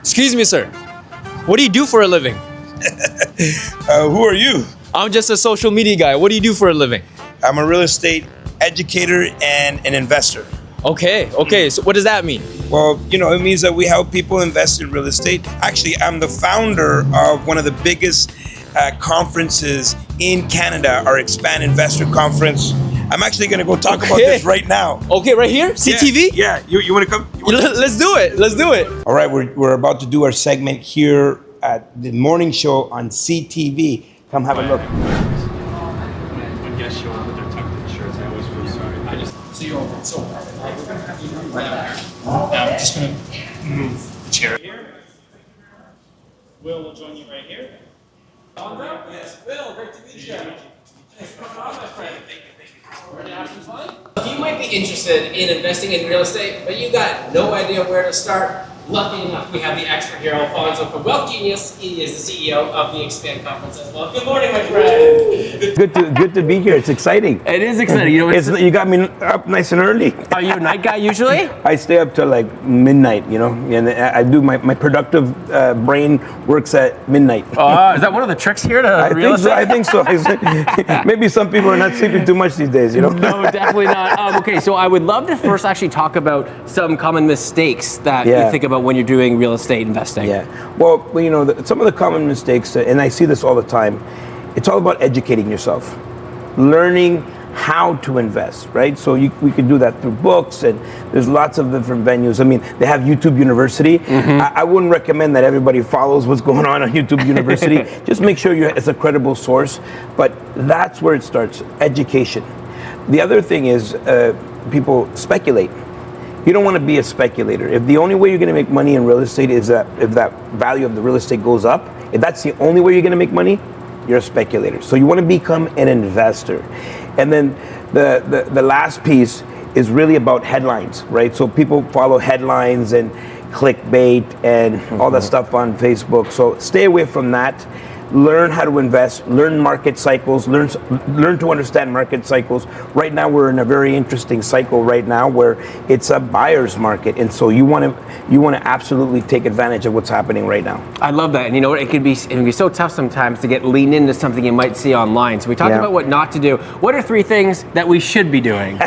Excuse me, sir. What do you do for a living? Who are you? I'm just a social media guy. What do you do for a living? I'm a real estate educator and an investor. Okay. So what does that mean? Well, it means that we help people invest in real estate. Actually, I'm the founder of one of the biggest conferences in Canada, our Expand Investor Conference. I'm actually going to go talk about this right now. Okay, right here? CTV? Yeah. You want to come? Let's do it. All right, we're about to do our segment here at the morning show on CTV. Come have a look. When guests show up with their tucked-in shirts, I always feel sorry. So you're over. So we're gonna have you right out here. Now I'm just gonna move the chair here. Will join you right here. Yes, Will, great to meet you. Thanks for coming on, my friend. Thank you. Ready to have some fun? If you might be interested in investing in real estate, but you got no idea where to start, lucky enough, we have the expert here, Alfonso from Wealth Genius. He is the CEO of the Expand Conference as well. Good morning, my friend. Good to be here. It's exciting. It is exciting. You got me up nice and early. Are you a night guy usually? I stay up till like midnight, and I do my productive brain works at midnight. Oh, is that one of the tricks here to real estate? I think so. Maybe some people are not sleeping too much these days, No, definitely not. Okay, so I would love to first actually talk about some common mistakes that you think about when you're doing real estate investing. Yeah. Well, some of the common mistakes, and I see this all the time, it's all about educating yourself, learning how to invest, right? So we could do that through books, and there's lots of different venues. I mean, they have YouTube University. I wouldn't recommend that everybody follows what's going on YouTube University. Just make sure it's a credible source, but that's where it starts, education. The other thing is people speculate. You don't want to be a speculator. If the only way you're going to make money in real estate is that if that value of the real estate goes up, if that's the only way you're going to make money, you're a speculator. So you want to become an investor. And then the last piece is really about headlines, right? So people follow headlines and clickbait and all that stuff on Facebook. So stay away from that. Learn how to invest, learn market cycles, learn to understand market cycles. Right now we're in a very interesting cycle right now where it's a buyer's market, and so you want to absolutely take advantage of what's happening right now. I love that, and you know what? It can be so tough sometimes to get lean into something you might see online. So we talked about what not to do. What are 3 things that we should be doing?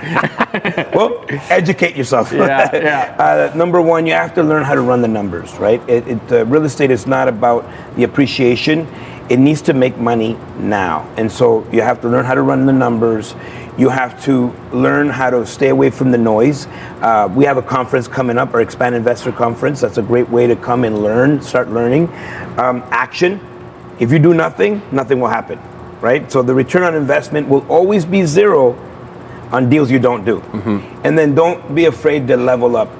Well, educate yourself. Number 1, you have to learn how to run the numbers, right? Real estate is not about the appreciation. It needs to make money now. And so you have to learn how to run the numbers. You have to learn how to stay away from the noise. We have a conference coming up, our Expand Investor Conference. That's a great way to come and learn, start learning. Action. If you do nothing, nothing will happen, right? So the return on investment will always be 0 on deals you don't do. And then don't be afraid to level up.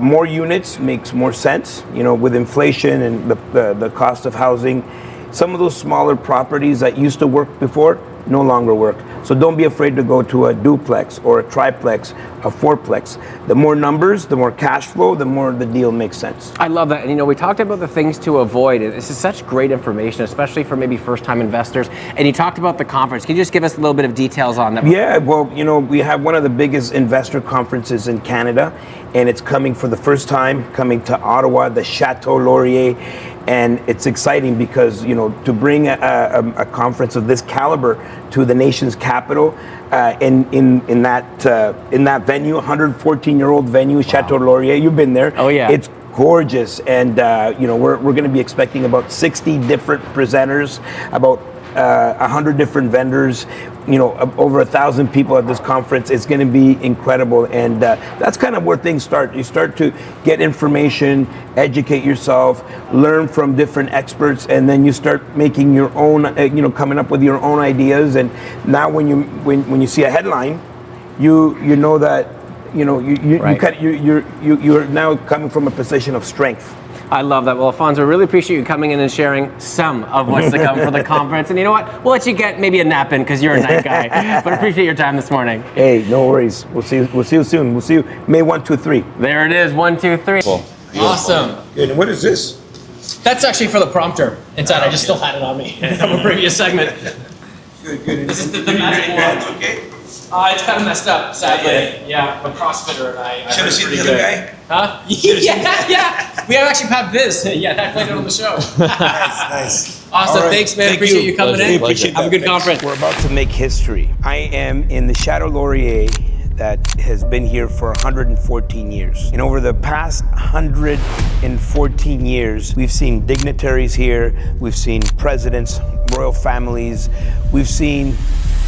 More units makes more sense, with inflation and the cost of housing. Some of those smaller properties that used to work before no longer work. So don't be afraid to go to a duplex or a triplex, a fourplex. The more numbers, the more cash flow, the more the deal makes sense. I love that. And we talked about the things to avoid. This is such great information, especially for maybe first-time investors. And you talked about the conference. Can you just give us a little bit of details on that? Yeah, well, we have one of the biggest investor conferences in Canada, and it's coming for the first time, coming to Ottawa, the Chateau Laurier. And it's exciting because, to bring a conference of this caliber to the nation's capital, in that venue, 114-year-old venue, Chateau Laurier. You've been there. Oh yeah. It's gorgeous, and we're going to be expecting about 60 different presenters, about 100 different vendors, over 1,000 people at this conference. It's going to be incredible, and that's kind of where things start. You start to get information, educate yourself, learn from different experts, and then you start making your own, coming up with your own ideas. And now when you see a headline, you know that you're now coming from a position of strength. I love that. Well, Alfonso, I really appreciate you coming in and sharing some of what's to come for the conference. And you know what? We'll let you get maybe a nap in because you're a night guy. But I appreciate your time this morning. Hey, no worries. We'll see you soon. We'll see you May 1, 2, 3. There it is. 1, 2, 3. Cool. Awesome. Good. And what is this? That's actually for the prompter inside. I just still had it on me from a previous segment. Good. This is the magic wand. Okay. It's kind of messed up, sadly. Yeah, I'm a CrossFitter and I Should have seen the pretty other good. guy. Huh? Yeah. We have actually Pat Viz. Yeah, that played it on the show. Nice. Awesome. All right. Thanks, man. Thank Appreciate you coming We in. appreciate Have a that. good conference. We're about to make history. I am in the Shadow Laurier that has been here for 114 years. And over the past 114 years, we've seen dignitaries here, we've seen presidents, royal families, we've seen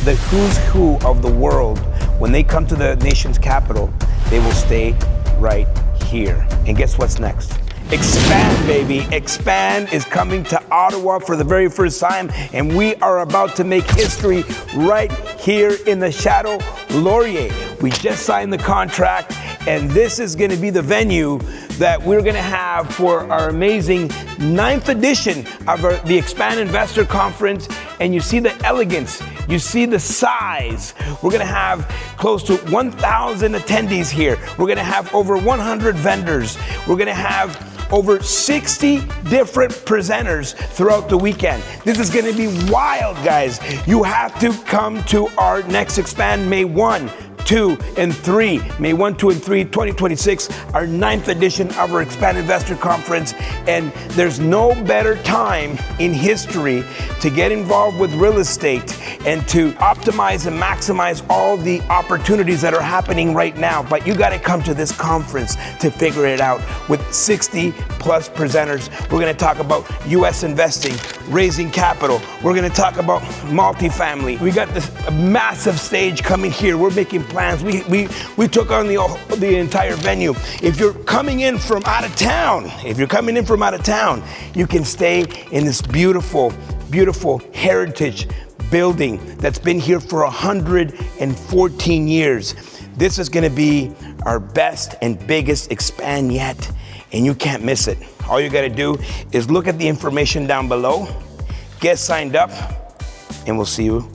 the who's who of the world. When they come to the nation's capital, they will stay right here. And guess what's next? Expand, baby. Expand is coming to Ottawa for the very first time, and we are about to make history right here in the Shadow Laurier. We just signed the contract, and this is going to be the venue that we're going to have for our amazing 9th edition of the Expand Investor Conference. And you see the elegance, you see the size. We're going to have close to 1,000 attendees here. We're going to have over 100 vendors. We're going to have over 60 different presenters throughout the weekend. This is going to be wild, guys. You have to come to our next Expand May 1, 2, and 3. May 1, 2, and 3, 2026, our 9th edition of our Expand Investor Conference. And there's no better time in history to get involved with real estate and to optimize and maximize all the opportunities that are happening right now. But you got to come to this conference to figure it out. With 60 plus presenters, we're going to talk about U.S. investing, raising capital. We're going to talk about multifamily. We got this massive stage coming here. We're making plans. We took on the entire venue. If you're coming in from out of town, you can stay in this beautiful, beautiful heritage building that's been here for 114 years. This is going to be our best and biggest Expand yet, and you can't miss it. All you got to do is look at the information down below, get signed up, and we'll see you